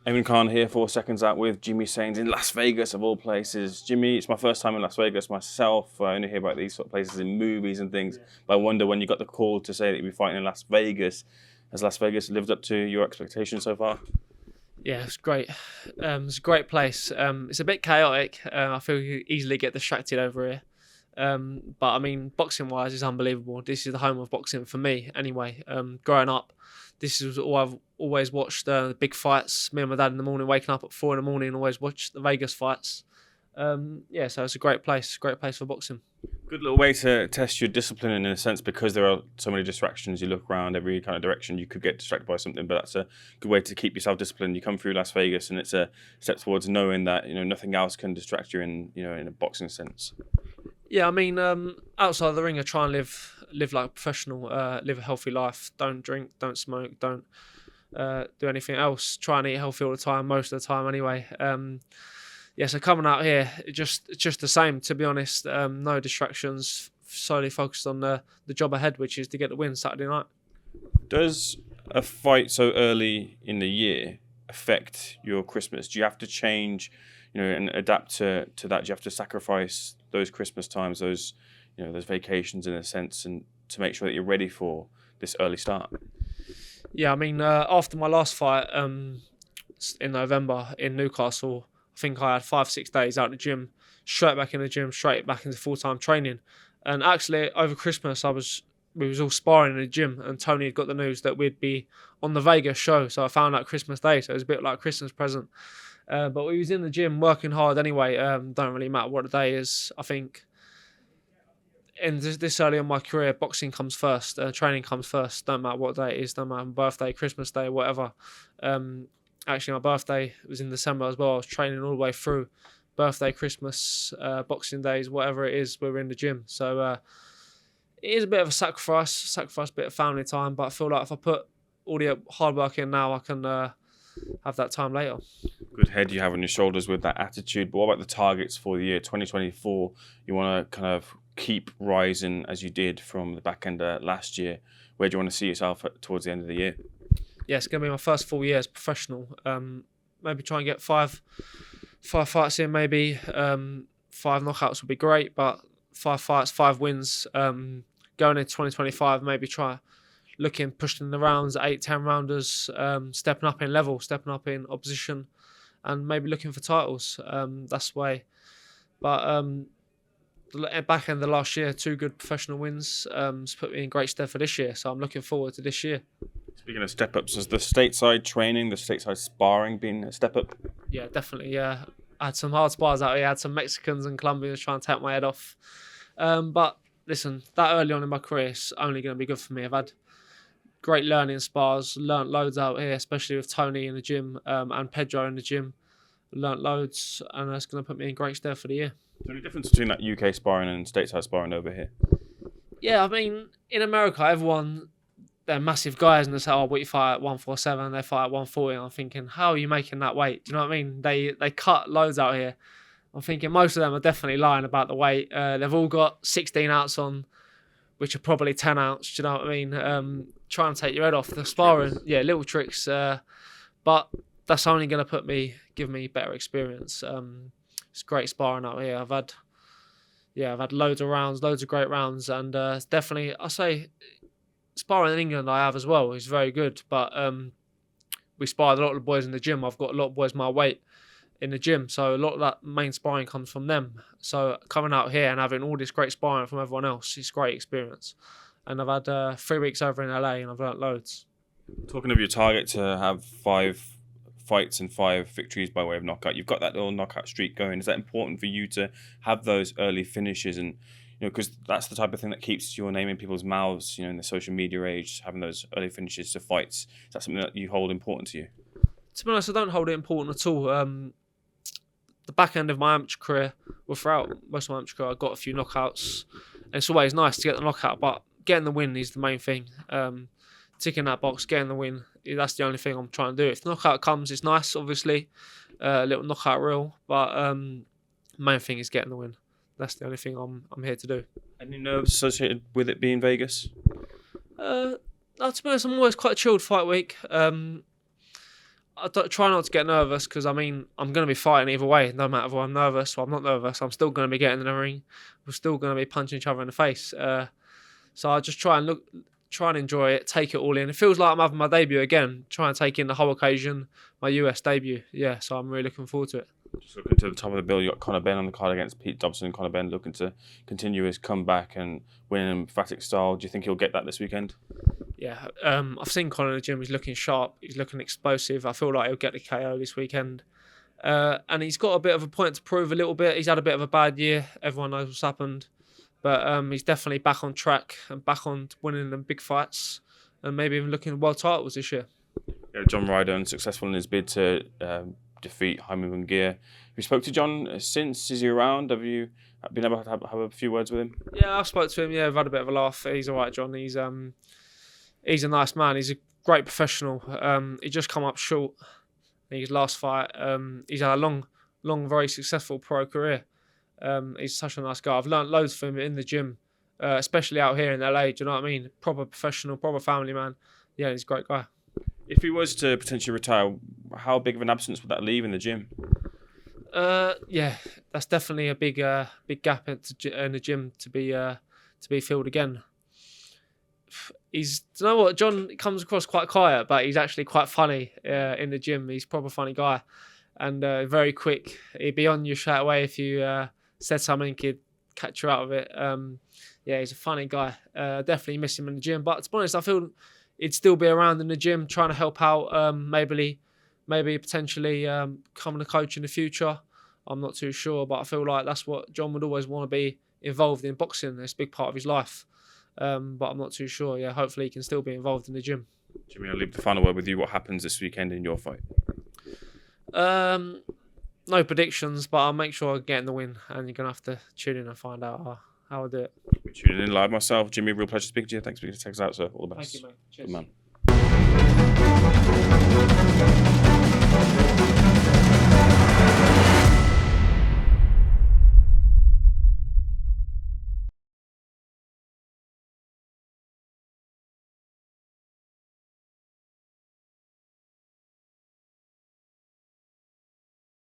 Ayman Khan here for Seconds Out with Jimmy Sains in Las Vegas, of all places. Jimmy, it's my first time in Las Vegas myself. I only hear about these sort of places in movies and things. But I wonder, when you got the call to say that you'd be fighting in Las Vegas, has Las Vegas lived up to your expectations so far? Yeah, it's great. It's a great place. It's a bit chaotic. I feel you easily get distracted over here. But I mean, boxing-wise, it's unbelievable. This is the home of boxing for me, anyway. Growing up, this is all I've always watched. The big fights. Me and my dad in the morning, waking up at 4 in the morning, always watch the Vegas fights. So it's a great place. Great place for boxing. Good little way to test your discipline in a sense, because there are so many distractions. You look around every kind of direction, you could get distracted by something, but that's a good way to keep yourself disciplined. You come through Las Vegas and it's a step towards knowing that nothing else can distract you in a boxing sense. Yeah, I mean, outside the ring, I try and live like a professional, live a healthy life. Don't drink, don't smoke, don't do anything else. Try and eat healthy all the time, most of the time anyway. So coming out here, it's just the same, to be honest. No distractions, solely focused on the job ahead, which is to get the win Saturday night. Does a fight so early in the year affect your Christmas? Do you have to change, and adapt to that? Do you have to sacrifice those Christmas times, those vacations in a sense, and to make sure that you're ready for this early start? Yeah, I mean, after my last fight in November in Newcastle, I think I had 5-6 days out in the gym, straight back in the gym, straight back into full-time training. And actually, over Christmas, we was all sparring in the gym, and Tony had got the news that we'd be on the Vegas show. So I found out Christmas Day, so it was a bit like a Christmas present. But we was in the gym working hard anyway. Don't really matter what the day is. I think in this early in my career, boxing comes first, training comes first. Don't matter what day it is, don't matter my birthday, Christmas Day, whatever. Actually, my birthday was in December as well. I was training all the way through. Birthday, Christmas, Boxing Days, whatever it is, we were in the gym. So it is a bit of a sacrifice, a bit of family time. But I feel like if I put all the hard work in now, I can have that time later. Good head you have on your shoulders with that attitude. But what about the targets for the year 2024? You want to kind of keep rising as you did from the back end of last year. Where do you want to see yourself towards the end of the year? Yeah, it's going to be my first full year as professional. Maybe try and get five fights in, maybe. 5 knockouts would be great, but 5 fights, 5 wins. Going into 2025, maybe try pushing the rounds at 8-10 rounders, stepping up in level, stepping up in opposition, and maybe looking for titles. That's the way. But the back end of last year, 2 good professional wins. It's put me in great stead for this year, so I'm looking forward to this year. Speaking of step-ups, has the stateside training, the stateside sparring been a step-up? Yeah, definitely, yeah. I had some hard spars out here. I had some Mexicans and Colombians trying to take my head off. But listen, that early on in my career is only going to be good for me. I've had great learning spars, learnt loads out here, especially with Tony in the gym and Pedro in the gym. Learnt loads, and that's going to put me in great stead for the year. Is there any difference between that UK sparring and stateside sparring over here? Yeah, I mean, in America, everyone... they're massive guys and they say, oh, what you fight at 147, they fight at 140. And I'm thinking, how are you making that weight? Do you know what I mean? They cut loads out here. I'm thinking most of them are definitely lying about the weight. They've all got 16 ounce on, which are probably 10 ounce. Do you know what I mean? Try and take your head off. The sparring, yeah, little tricks. But that's only going to give me better experience. It's great sparring out here. I've had loads of rounds, loads of great rounds. And it's definitely, I say, sparring in England I have as well is very good, but we spar a lot of the boys in the gym. I've got a lot of boys my weight in the gym, so a lot of that main sparring comes from them. So coming out here and having all this great sparring from everyone else is a great experience. And I've had 3 weeks over in LA and I've learnt loads. Talking of your target to have 5 fights and 5 victories by way of knockout, you've got that little knockout streak going. Is that important for you to have those early finishes? And because that's the type of thing that keeps your name in people's mouths, in the social media age, having those early finishes to fights. Is that something that you hold important to you? To be honest, I don't hold it important at all. The back end of my amateur career, well, throughout most of my amateur career, I got a few knockouts. And it's always nice to get the knockout, but getting the win is the main thing. Ticking that box, getting the win, that's the only thing I'm trying to do. If the knockout comes, it's nice, obviously. A little knockout reel, but main thing is getting the win. That's the only thing I'm here to do. Any nerves associated with it being Vegas? To be honest, I'm always quite a chilled fight week. try not to get nervous because I mean I'm going to be fighting either way, no matter what. I'm nervous, so I'm not nervous. I'm still going to be getting in the ring. We're still going to be punching each other in the face. So I just try and enjoy it, take it all in. It feels like I'm having my debut again. Try and take in the whole occasion, my US debut. Yeah, so I'm really looking forward to it. Just looking to the top of the bill, you got Conor Benn on the card against Pete Dobson. Conor Benn looking to continue his comeback and win in emphatic style. Do you think he'll get that this weekend? Yeah, I've seen Conor in the gym. He's looking sharp. He's looking explosive. I feel like he'll get the KO this weekend. And he's got a bit of a point to prove a little bit. He's had a bit of a bad year. Everyone knows what's happened. But he's definitely back on track and back on winning them big fights and maybe even looking at world titles this year. Yeah, John Ryder unsuccessful in his bid to defeat Ayman. Have you spoke to John since? Is he around? Have you been able to have a few words with him? Yeah, I've spoke to him. Yeah, I've had a bit of a laugh. He's all right, John. He's a nice man. He's a great professional. He just come up short in his last fight. He's had a long, very successful pro career. He's such a nice guy. I've learnt loads from him in the gym, especially out here in LA. Do you know what I mean? Proper professional, proper family man. Yeah, he's a great guy. If he was to potentially retire, how big of an absence would that leave in the gym? Yeah, that's definitely a big gap in the gym to be filled again. Do you know what? John comes across quite quiet, but he's actually quite funny in the gym. He's a proper funny guy and very quick. He'd be on you straight away if you said something, he'd catch you out of it. Yeah, he's a funny guy. Definitely miss him in the gym. But to be honest, I feel he'd still be around in the gym trying to help out, maybe potentially becoming a coach in the future. I'm not too sure, but I feel like that's what John would always want to be involved in boxing. It's a big part of his life. But I'm not too sure. Yeah, hopefully he can still be involved in the gym. Jimmy, I'll leave the final word with you. What happens this weekend in your fight? No predictions, but I'll make sure I get in the win, and you're going to have to tune in and find out how I do it. We're tuning in live myself. Jimmy, real pleasure speaking to you. Thanks for speaking to SecondsOut, sir. All the best. Thank you, mate. Cheers. Good man.